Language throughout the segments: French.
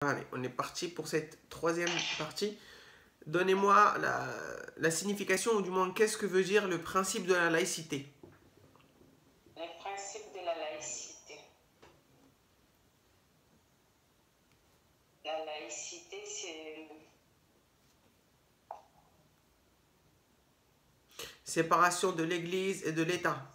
Allez, on est parti pour cette troisième partie. Donnez-moi la signification, ou du moins, qu'est-ce que veut dire le principe de la laïcité? Le principe de la laïcité. La laïcité, c'est Séparation de l'Église et de l'État.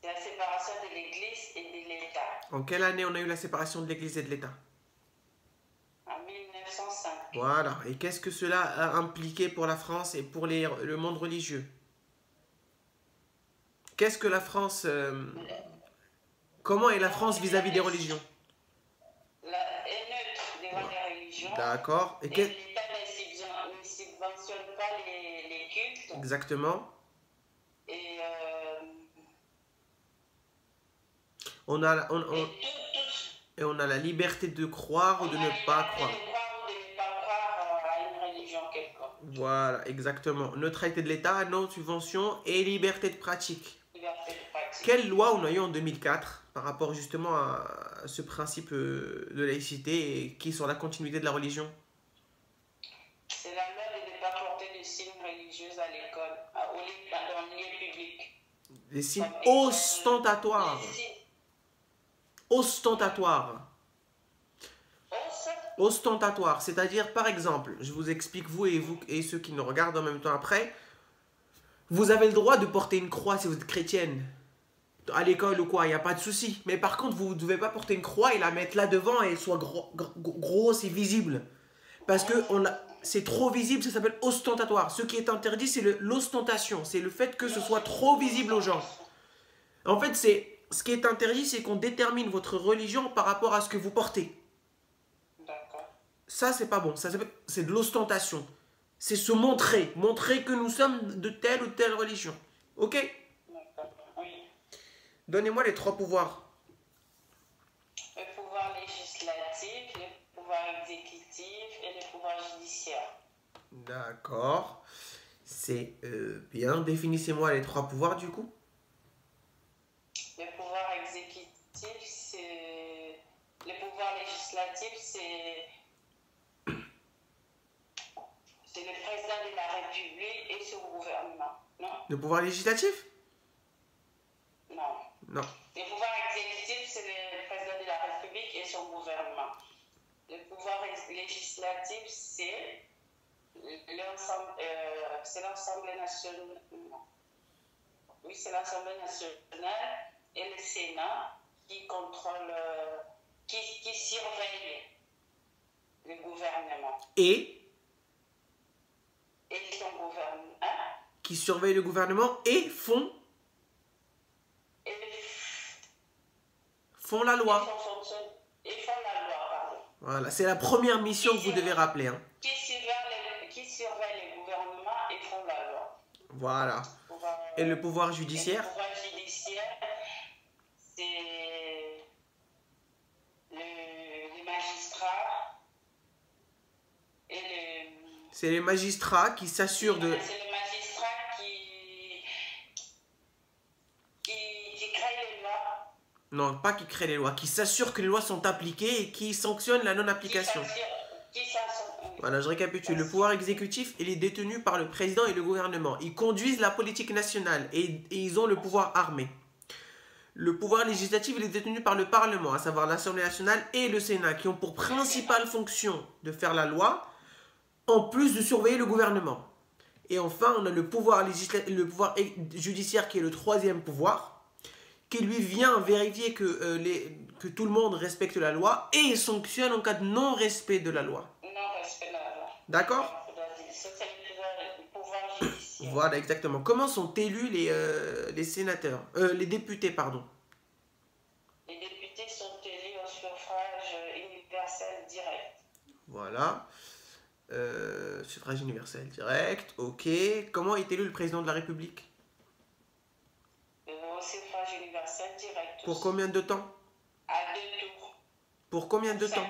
la séparation de l'Église et de l'État. En quelle année on a eu la séparation de l'Église et de l'État? En 1905. Voilà. Et qu'est-ce que cela a impliqué pour la France et pour le monde religieux? Qu'est-ce que la France... comment est la France vis-à-vis des religions? Est neutre devant les religions. D'accord. Et l'État ne subventionne pas les cultes. Exactement. Et, on a la liberté de croire ou de ne pas croire. À une religion quelconque. Voilà, exactement. Neutralité de l'État, non-subvention et liberté de pratique. Liberté de pratique. Quelle loi on a eu en 2004 par rapport justement à ce principe de laïcité et qui est sur la continuité de la religion? C'est la loi de ne pas porter de signes religieux à l'école, dans le lieu public. Des signes ostentatoires. Ostentatoire. Ostentatoire, c'est-à-dire, par exemple, je vous explique, vous et ceux qui nous regardent en même temps après, vous avez le droit de porter une croix si vous êtes chrétienne, à l'école ou quoi, il n'y a pas de souci. Mais par contre, vous ne devez pas porter une croix et la mettre là devant et soit grosse et visible. Parce que c'est trop visible, ça s'appelle ostentatoire. Ce qui est interdit, c'est l'ostentation, c'est le fait que ce soit trop visible aux gens. En fait, ce qui est interdit, c'est qu'on détermine votre religion par rapport à ce que vous portez. Ça, c'est pas bon. C'est de l'ostentation. C'est se montrer. Montrer que nous sommes de telle ou telle religion. Ok? Oui. Donnez-moi les trois pouvoirs. Le pouvoir législatif, le pouvoir exécutif et le pouvoir judiciaire. D'accord. C'est bien. Définissez-moi les trois pouvoirs du coup. Le pouvoir exécutif, c'est... Le pouvoir législatif, c'est le président de la République et son gouvernement. Non? Le pouvoir législatif? Non. Non. Le pouvoir exécutif, c'est le président de la République et son gouvernement. Le pouvoir législatif, c'est l'Assemblée nationale. Oui, c'est l'Assemblée nationale et le Sénat qui contrôle, qui surveille le gouvernement. Et son gouvernement. Qui surveille le gouvernement et font la loi. Et font la loi, pardon. Voilà, c'est la première mission que vous devez rappeler. Hein. Qui surveille le gouvernement et font la loi. Voilà. Et le pouvoir judiciaire? Le pouvoir judiciaire, c'est les magistrats et c'est les magistrats qui s'assurent de... C'est les magistrats qui créent les lois. Non, pas qui créent les lois, qui s'assurent que les lois sont appliquées et qui sanctionnent la non-application. Voilà, je récapitule. Le pouvoir exécutif, il est détenu par le président et le gouvernement. Ils conduisent la politique nationale et ils ont le pouvoir armé. Le pouvoir législatif, il est détenu par le Parlement, à savoir l'Assemblée nationale et le Sénat, qui ont pour principale fonction de faire la loi, en plus de surveiller le gouvernement. Et enfin, on a le pouvoir judiciaire qui est le troisième pouvoir, qui lui vient vérifier que tout le monde respecte la loi et sanctionne en cas de non-respect de la loi. Non-respect de la loi. D'accord? C'est le pouvoir judiciaire. Voilà, exactement. Comment sont élus les sénateurs, les députés, pardon? Les députés sont élus au suffrage universel direct. Voilà. Suffrage universel direct, ok. Comment est élu le président de la République? Au suffrage universel direct. Pour combien de temps? À 2 tours. Pour combien de temps?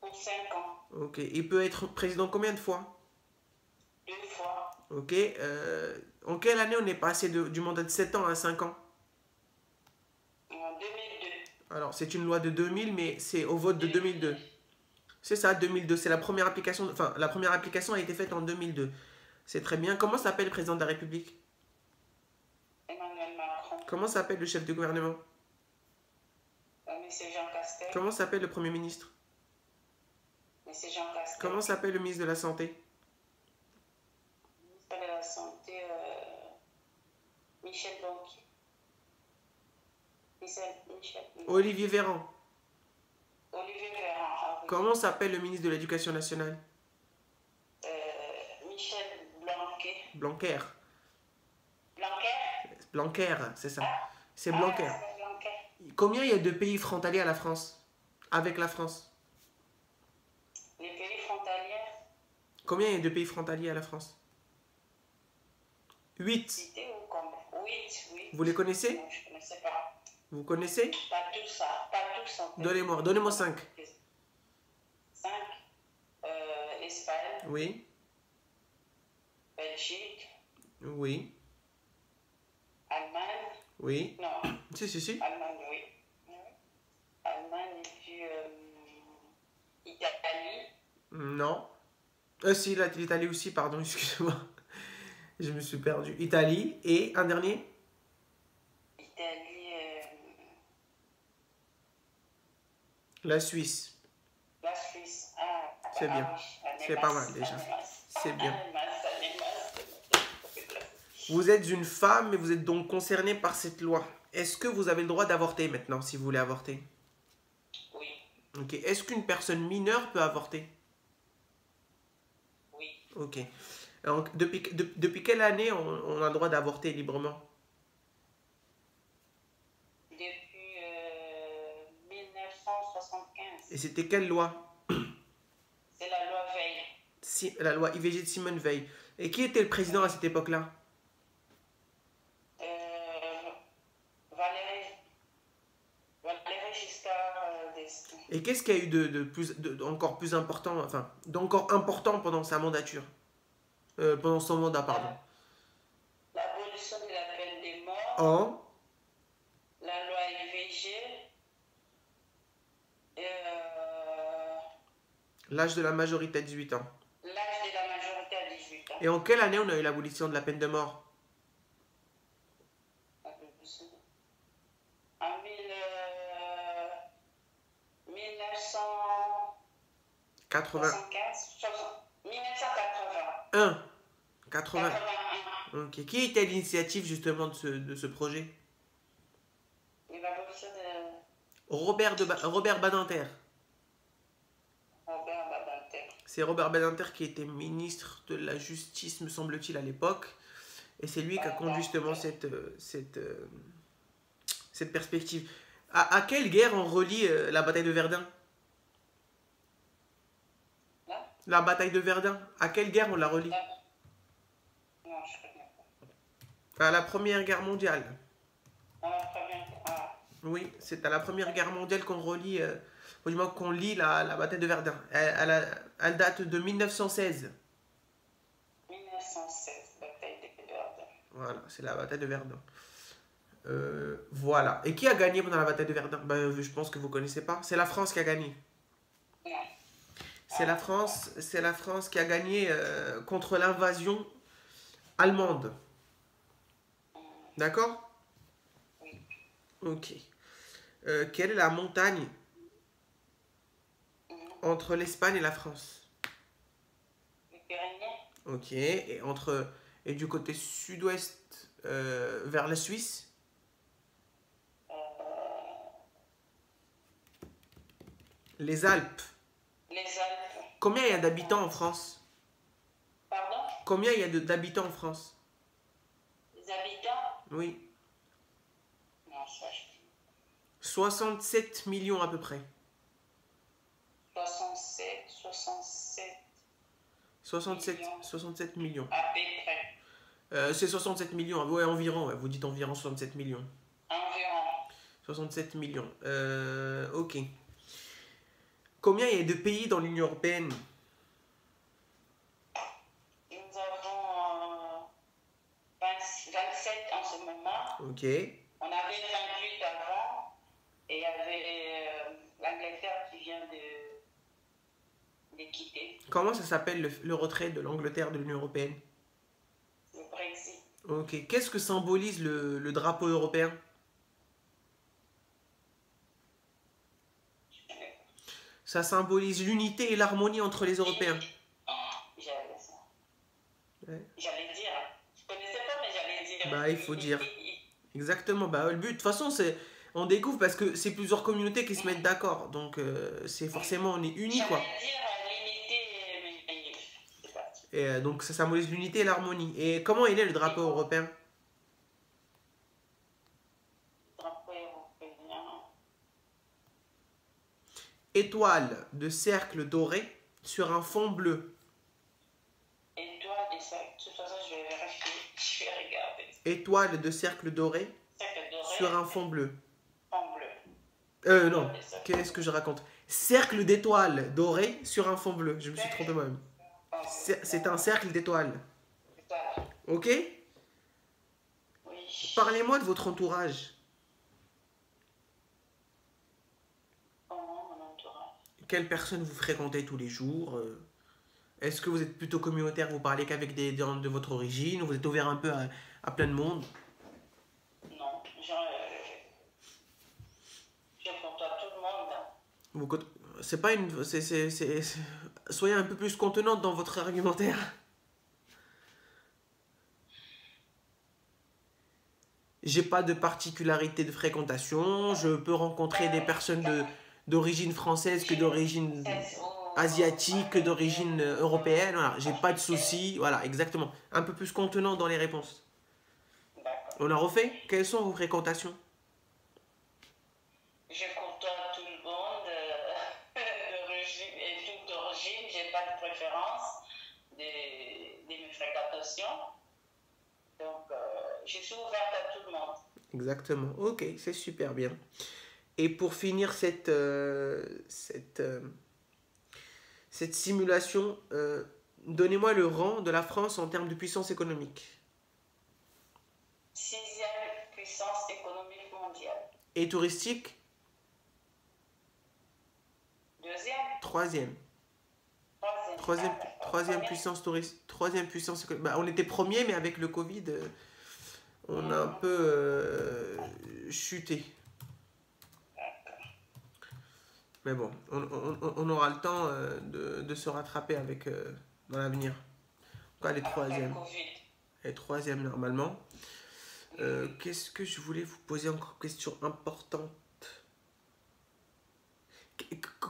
Pour 5 ans. Ok. Il peut être président combien de fois? 2 fois. Ok. En quelle année on est passé du mandat de 7 ans à 5 ans? En 2002. Alors, c'est une loi de 2000, mais c'est au vote de 2002. C'est ça, 2002. C'est la première application. Enfin, la première application a été faite en 2002. C'est très bien. Comment s'appelle le président de la République? Emmanuel Macron. Comment s'appelle le chef de gouvernement? Monsieur Jean Castex. Comment s'appelle le Premier ministre? Monsieur Jean Castex. Comment s'appelle le ministre de la Santé? Ministre de la Santé, Michel Blanquer. Michel. Olivier Véran. Olivier Véran. Ah, oui. Comment s'appelle le ministre de l'Éducation nationale? Michel Blanquer. Blanquer. Blanquer. Blanquer, c'est ça. Ah. C'est Blanquer. C'est Blanquer. Combien il y a de pays frontaliers à la France? Avec la France? Les pays frontaliers. Combien il y a de pays frontaliers à la France? 8. Cité ou combien? 8, oui. Vous les connaissez? Non, je ne connaissais pas. Vous connaissez? Pas tout ça. Pas tous en fait. Donnez-moi 5. 5. Espagne. Oui. Belgique. Oui. Allemagne. Oui. Non. Si. Allemagne, oui. Allemagne et puis Italie. Non. Si, l'Italie aussi, pardon, excusez-moi. Je me suis perdu. Italie et un dernier? Italie. La Suisse. La Suisse. Ah, C'est bien. C'est pas mal déjà. C'est bien. Vous êtes une femme et vous êtes donc concernée par cette loi. Est-ce que vous avez le droit d'avorter maintenant, si vous voulez avorter? Oui. Ok. Est-ce qu'une personne mineure peut avorter? Oui. Ok. Donc, depuis quelle année on a le droit d'avorter librement? Depuis 1975. Et c'était quelle loi? C'est la loi Veil. La loi IVG de Simone Veil. Et qui était le président à cette époque-là? Valéry Giscard d'Estaing. Et qu'est-ce qu'il y a eu encore plus important, enfin, d'encore important pendant sa mandature? Pendant son mandat, pardon. L'abolition de la peine de mort. En La loi IVG. l'âge de la majorité à 18 ans. L'âge de la majorité à 18 ans. Et en quelle année on a eu l'abolition de la peine de mort? En 1980. 80. Ok. Qui était à l'initiative justement de ce projet? L'abolition de Robert Badinter. Robert Badinter. C'est Robert Badinter qui était ministre de la Justice, me semble-t-il, à l'époque. Et c'est lui qui a conduit justement cette perspective. À quelle guerre on relie la bataille de Verdun? La bataille de Verdun, à quelle guerre on la relie? Non, je connais pas. À la Première Guerre mondiale. Ah. Oui, c'est à la Première Guerre mondiale qu'on relie, ou du moins qu'on lit la bataille de Verdun. Elle date de 1916. 1916, bataille de Verdun. Voilà, c'est la bataille de Verdun. Voilà. Et qui a gagné pendant la bataille de Verdun? Je pense que vous ne connaissez pas. C'est la France qui a gagné. Non. C'est la France qui a gagné contre l'invasion allemande. D'accord? Oui. Ok. Quelle est la montagne entre l'Espagne et la France? Les Pyrénées. Ok. Et du côté sud-ouest vers la Suisse? Les Alpes. Les Alpes. Combien il y a d'habitants en France? Pardon? Combien il y a d'habitants en France? Les habitants? Oui. Non, ça je... 67 millions à peu près. 67 millions. À peu près. C'est 67 millions. Ouais, environ. Ouais. Vous dites environ 67 millions. Environ. 67 millions. Ok. Combien il y a de pays dans l'Union européenne? Nous avons 27 en ce moment. Ok. On avait 28 avant. Et il y avait quitter. Comment ça s'appelle le retrait de l'Angleterre de l'Union européenne? Le Brexit. Ok. Qu'est-ce que symbolise le drapeau européen? Ça symbolise l'unité et l'harmonie entre les Européens. J'avais ça. Ouais. J'allais dire. Je connaissais pas, mais j'allais dire. Bah, il faut dire. Exactement. Bah, le but, de toute façon, c'est on découvre parce que c'est plusieurs communautés qui se mettent d'accord. Donc, c'est forcément, on est unis, quoi. J'allais dire l'unité, mais c'est parti. Et donc, ça symbolise l'unité et l'harmonie. Et comment il est le drapeau européen? Drapeau européen. Étoile de cercle doré sur un fond bleu. Étoile et ça. De toute façon, je vais vérifier. Je vais regarder. Étoile de cercle doré Cercle doré. sur un fond bleu. Fond bleu. Non. Qu'est-ce que je raconte? Cercle d'étoiles dorées sur un fond bleu. Je me suis trompé moi-même. C'est un cercle d'étoiles. Étoile. Ok? Oui. Parlez-moi de votre entourage. Comment mon entourage? Quelles personnes vous fréquentez tous les jours? Est-ce que vous êtes plutôt communautaire, vous parlez qu'avec des gens de votre origine, ou vous êtes ouvert un peu à plein de monde? Non. Je côtoie tout le monde. Vous côte- C'est pas une. Soyez un peu plus contenante dans votre argumentaire. J'ai pas de particularité de fréquentation. Je peux rencontrer des personnes d'origine française que d'origine asiatique, que d'origine européenne. Voilà, j'ai pas de soucis. Voilà, exactement. Un peu plus contenant dans les réponses. D'accord. On a refait? Quelles sont vos fréquentations? Je côtoie tout le monde d'origine et tout d'origine. J'ai pas de préférence de mes fréquentations. Donc, je suis ouverte à tout le monde. Exactement. Ok, c'est super bien. Et pour finir cette simulation, donnez-moi le rang de la France en termes de puissance économique. 6e puissance économique mondiale. Et touristique? 2e. Troisième. 3e. Troisième puissance touristique. Troisième puissance économique. Bah, on était premier, mais avec le Covid, on a un peu chuté. Mais bon, on aura le temps de se rattraper avec dans l'avenir. En tout cas, les troisièmes. Les troisièmes, normalement. Qu'est-ce que je voulais vous poser encore? Question importante.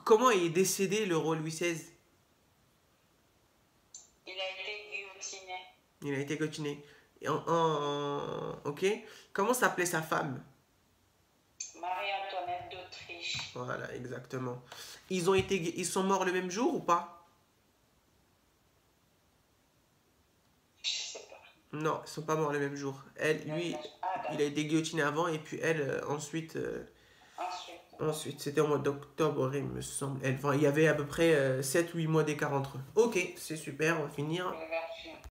Comment est décédé le roi Louis XVI? Il a été guillotiné. Il a été guillotiné. Ok. Comment s'appelait sa femme? Marie-Antoinette d'Autriche. Voilà, exactement. Ils sont morts le même jour ou pas? Je sais pas. Non, ils sont pas morts le même jour. Lui, il a été guillotiné avant et puis elle, ensuite. Ensuite, c'était au mois d'octobre, il me semble. Il y avait à peu près 7 ou 8 mois d'écart entre eux. Ok, c'est super, on va finir.